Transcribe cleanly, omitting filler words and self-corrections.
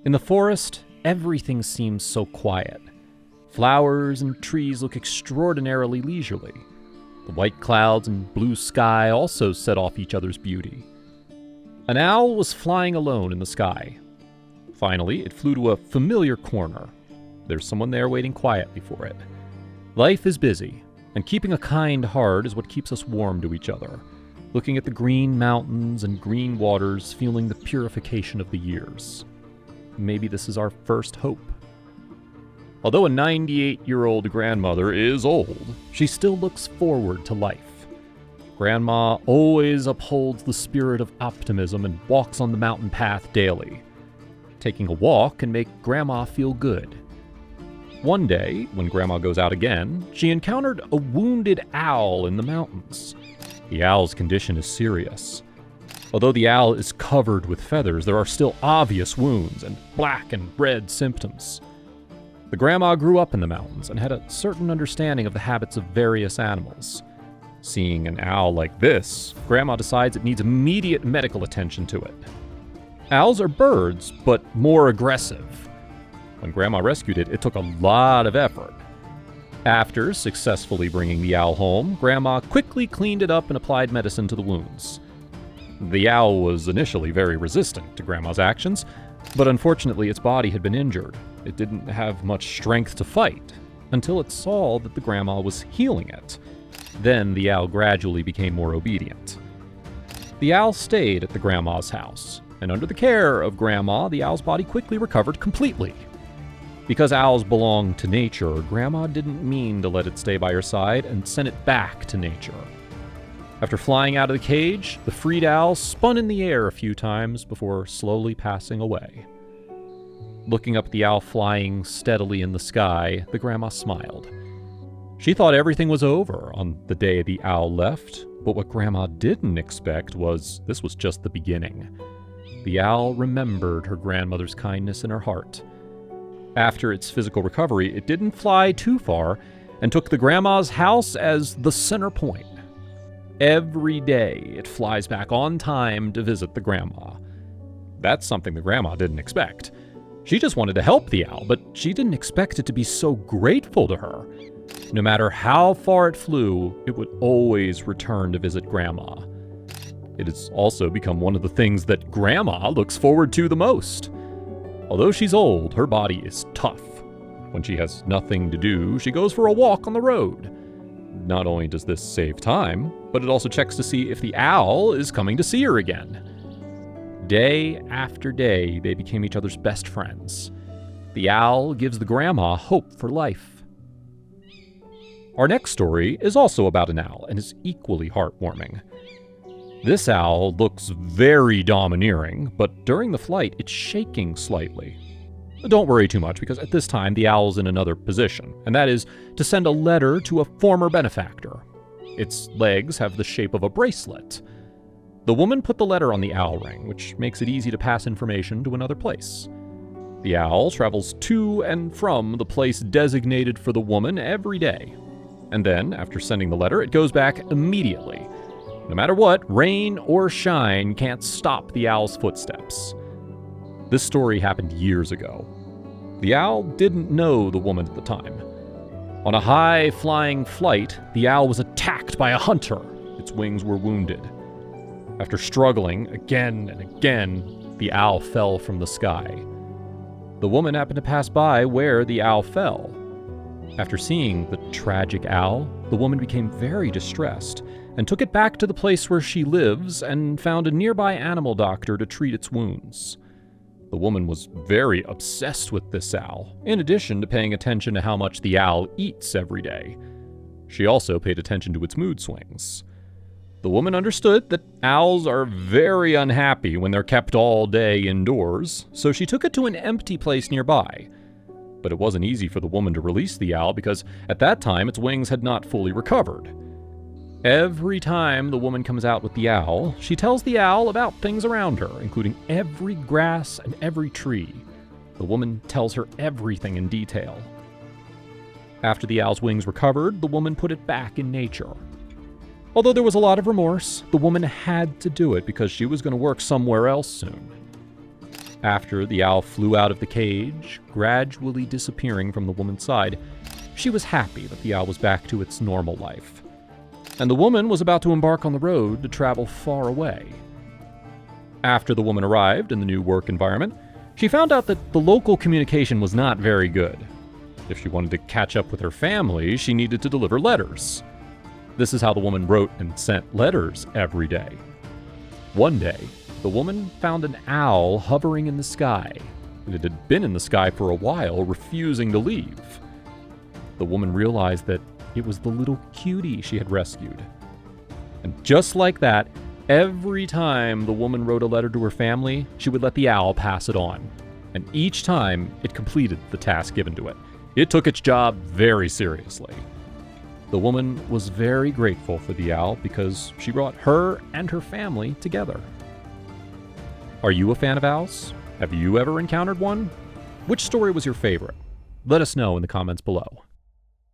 In the forest, everything seems so quiet. Flowers and trees look extraordinarily leisurely. The white clouds and blue sky also set off each other's beauty. An owl was flying alone in the sky. Finally, it flew to a familiar corner. There's someone there waiting quietly for it. Life is busy, and keeping a kind heart is what keeps us warm to each other, looking at the green mountains and green waters, feeling the purification of the years. Maybe this is our first hope. Although a 98-year-old grandmother is old, she still looks forward to life. Grandma always upholds the spirit of optimism and walks on the mountain path daily. Taking a walk can make Grandma feel good. One day, when Grandma goes out again, she encountered a wounded owl in the mountains. The owl's condition is serious. Although the owl is covered with feathers, there are still obvious wounds and black and red symptoms. The grandma grew up in the mountains and had a certain understanding of the habits of various animals. Seeing an owl like this, Grandma decides it needs immediate medical attention to it. Owls are birds, but more aggressive. When Grandma rescued it, it took a lot of effort. After successfully bringing the owl home, Grandma quickly cleaned it up and applied medicine to the wounds. The owl was initially very resistant to Grandma's actions, but unfortunately its body had been injured. It didn't have much strength to fight, until it saw that the grandma was healing it. Then the owl gradually became more obedient. The owl stayed at the grandma's house, and under the care of Grandma, the owl's body quickly recovered completely. Because owls belong to nature, Grandma didn't mean to let it stay by her side and sent it back to nature. After flying out of the cage, the freed owl spun in the air a few times before slowly passing away. Looking up at the owl flying steadily in the sky, the grandma smiled. She thought everything was over on the day the owl left, but what Grandma didn't expect was this was just the beginning. The owl remembered her grandmother's kindness in her heart. After its physical recovery, it didn't fly too far and took the grandma's house as the center point. Every day, it flies back on time to visit the grandma. That's something the grandma didn't expect. She just wanted to help the owl, but she didn't expect it to be so grateful to her. No matter how far it flew, it would always return to visit Grandma. It has also become one of the things that Grandma looks forward to the most. Although she's old, her body is tough. When she has nothing to do, she goes for a walk on the road. Not only does this save time, but it also checks to see if the owl is coming to see her again. Day after day, they became each other's best friends. The owl gives the grandma hope for life. Our next story is also about an owl and is equally heartwarming. This owl looks very domineering, but during the flight, it's shaking slightly. Don't worry too much, because at this time, the owl's in another position, and that is to send a letter to a former benefactor. Its legs have the shape of a bracelet. The woman put the letter on the owl ring, which makes it easy to pass information to another place. The owl travels to and from the place designated for the woman every day. And then, after sending the letter, it goes back immediately. No matter what, rain or shine can't stop the owl's footsteps. This story happened years ago. The owl didn't know the woman at the time. On a high-flying flight, the owl was attacked by a hunter. Its wings were wounded. After struggling again and again, the owl fell from the sky. The woman happened to pass by where the owl fell. After seeing the tragic owl, the woman became very distressed and took it back to the place where she lives and found a nearby animal doctor to treat its wounds. The woman was very obsessed with this owl, in addition to paying attention to how much the owl eats every day. She also paid attention to its mood swings. The woman understood that owls are very unhappy when they're kept all day indoors, so she took it to an empty place nearby. But it wasn't easy for the woman to release the owl because at that time its wings had not fully recovered. Every time the woman comes out with the owl, she tells the owl about things around her, including every grass and every tree. The woman tells her everything in detail. After the owl's wings recovered, the woman put it back in nature. Although there was a lot of remorse, the woman had to do it because she was going to work somewhere else soon. After the owl flew out of the cage, gradually disappearing from the woman's side, she was happy that the owl was back to its normal life. And the woman was about to embark on the road to travel far away. After the woman arrived in the new work environment, she found out that the local communication was not very good. If she wanted to catch up with her family, she needed to deliver letters. This is how the woman wrote and sent letters every day. One day, the woman found an owl hovering in the sky, and it had been in the sky for a while, refusing to leave. The woman realized that it was the little cutie she had rescued. And just like that, every time the woman wrote a letter to her family, she would let the owl pass it on. And each time, it completed the task given to it. It took its job very seriously. The woman was very grateful for the owl because she brought her and her family together. Are you a fan of owls? Have you ever encountered one? Which story was your favorite? Let us know in the comments below.